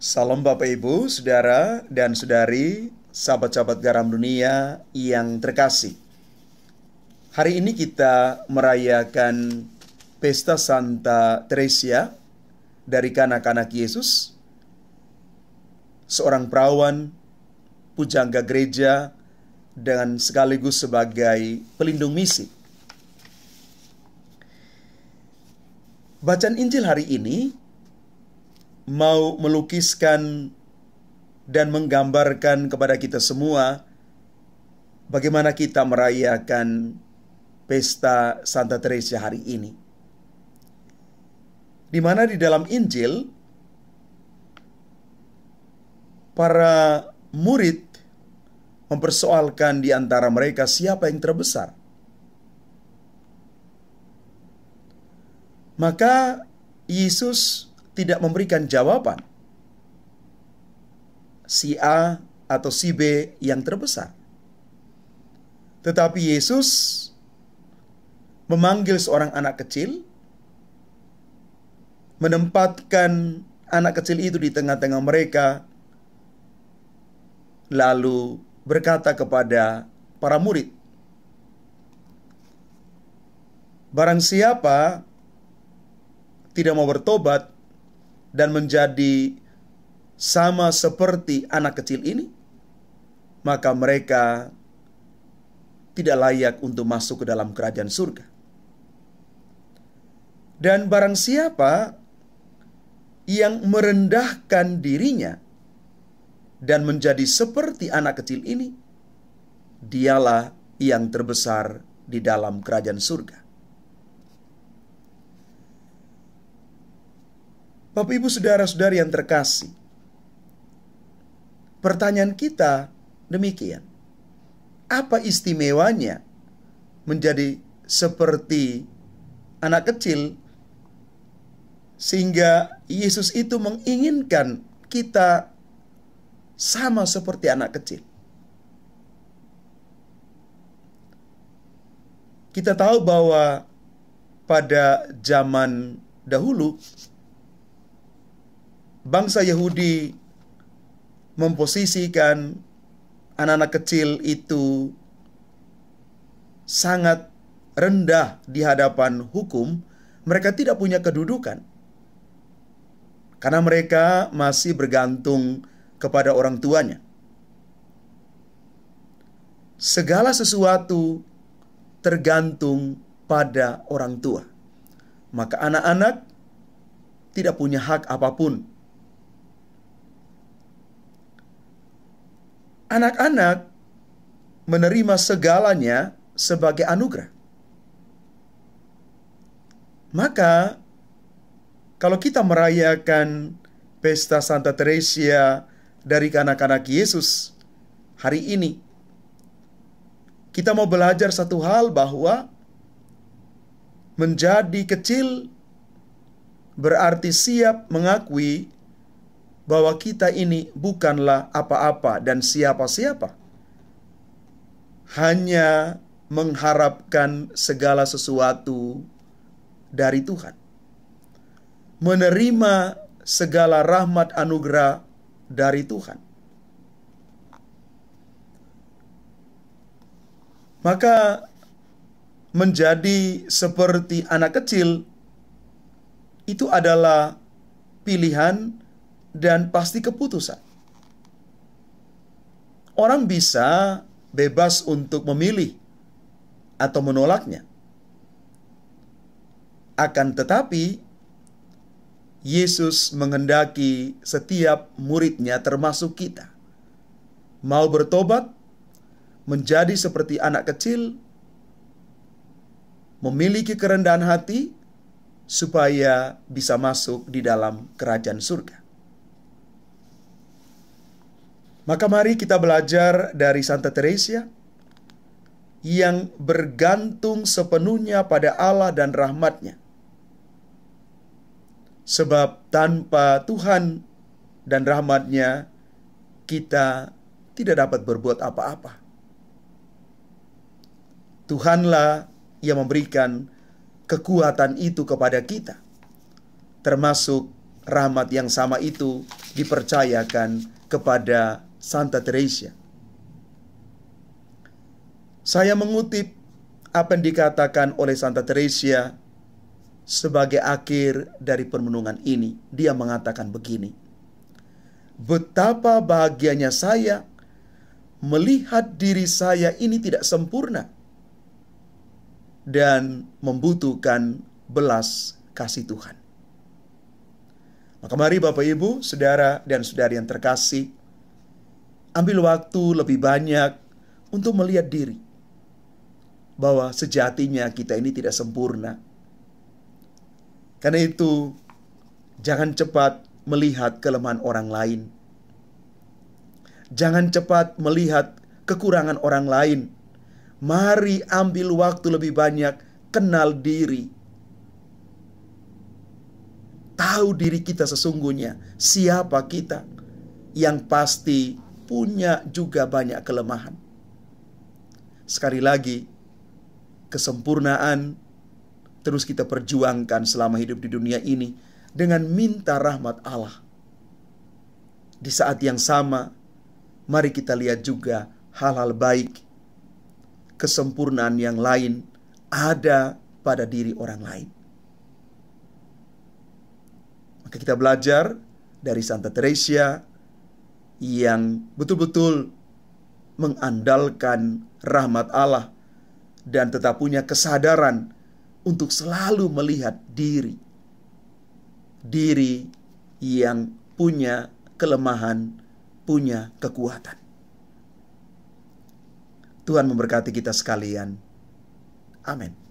Salam Bapak Ibu, Saudara dan Saudari, sahabat-sahabat garam dunia yang terkasih. Hari ini kita merayakan Pesta Santa Teresia dari kanak-kanak Yesus, seorang perawan, pujangga gereja, dan sekaligus sebagai pelindung misi. Bacaan Injil hari ini mau melukiskan dan menggambarkan kepada kita semua bagaimana kita merayakan Pesta Santa Teresia hari ini. Di mana di dalam Injil, para murid mempersoalkan di antara mereka siapa yang terbesar. Maka Yesus tidak memberikan jawaban si A atau si B yang terbesar. Tetapi Yesus memanggil seorang anak kecil, menempatkan anak kecil itu di tengah-tengah mereka, lalu berkata kepada para murid, "Barang siapa tidak mau bertobat dan menjadi sama seperti anak kecil ini, maka mereka tidak layak untuk masuk ke dalam kerajaan surga. Dan barang siapa yang merendahkan dirinya dan menjadi seperti anak kecil ini, dialah yang terbesar di dalam kerajaan surga." Bapak Ibu Saudara-saudari yang terkasih, pertanyaan kita demikian. Apa istimewanya menjadi seperti anak kecil sehingga Yesus itu menginginkan kita sama seperti anak kecil? Kita tahu bahwa pada zaman dahulu bangsa Yahudi memposisikan anak-anak kecil itu sangat rendah di hadapan hukum. Mereka tidak punya kedudukan karena mereka masih bergantung kepada orang tuanya. Segala sesuatu tergantung pada orang tua. Maka anak-anak tidak punya hak apapun. Anak-anak menerima segalanya sebagai anugerah. Maka, kalau kita merayakan Pesta Santa Teresia dari kanak-kanak Yesus hari ini, kita mau belajar satu hal, bahwa menjadi kecil berarti siap mengakui bahwa kita ini bukanlah apa-apa dan siapa-siapa, hanya mengharapkan segala sesuatu dari Tuhan, menerima segala rahmat anugerah dari Tuhan. Maka menjadi seperti anak kecil itu adalah pilihan dan pasti keputusan. Orang bisa bebas untuk memilih atau menolaknya. Akan tetapi, Yesus menghendaki setiap muridnya, termasuk kita, mau bertobat, menjadi seperti anak kecil, memiliki kerendahan hati, supaya bisa masuk di dalam kerajaan surga. Maka mari kita belajar dari Santa Teresia yang bergantung sepenuhnya pada Allah dan rahmat-Nya. Sebab tanpa Tuhan dan rahmat-Nya, kita tidak dapat berbuat apa-apa. Tuhanlah yang memberikan kekuatan itu kepada kita, termasuk rahmat yang sama itu dipercayakan kepada Santa Teresa. Saya mengutip apa yang dikatakan oleh Santa Teresa sebagai akhir dari permenungan ini. Dia mengatakan begini: betapa bahagianya saya melihat diri saya ini tidak sempurna dan membutuhkan belas kasih Tuhan. Maka mari Bapak Ibu, saudara dan saudari yang terkasih, ambil waktu lebih banyak untuk melihat diri, bahwa sejatinya kita ini tidak sempurna. Karena itu, jangan cepat melihat kelemahan orang lain. Jangan cepat melihat kekurangan orang lain. Mari ambil waktu lebih banyak, kenal diri. Tahu diri kita sesungguhnya, siapa kita. Yang pasti punya juga banyak kelemahan. Sekali lagi, kesempurnaan terus kita perjuangkan selama hidup di dunia ini dengan minta rahmat Allah. Di saat yang sama, mari kita lihat juga hal-hal baik, kesempurnaan yang lain ada pada diri orang lain. Maka kita belajar dari Santa Teresa yang betul-betul mengandalkan rahmat Allah dan tetap punya kesadaran untuk selalu melihat diri yang punya kelemahan, punya kekuatan. Tuhan memberkati kita sekalian. Amin.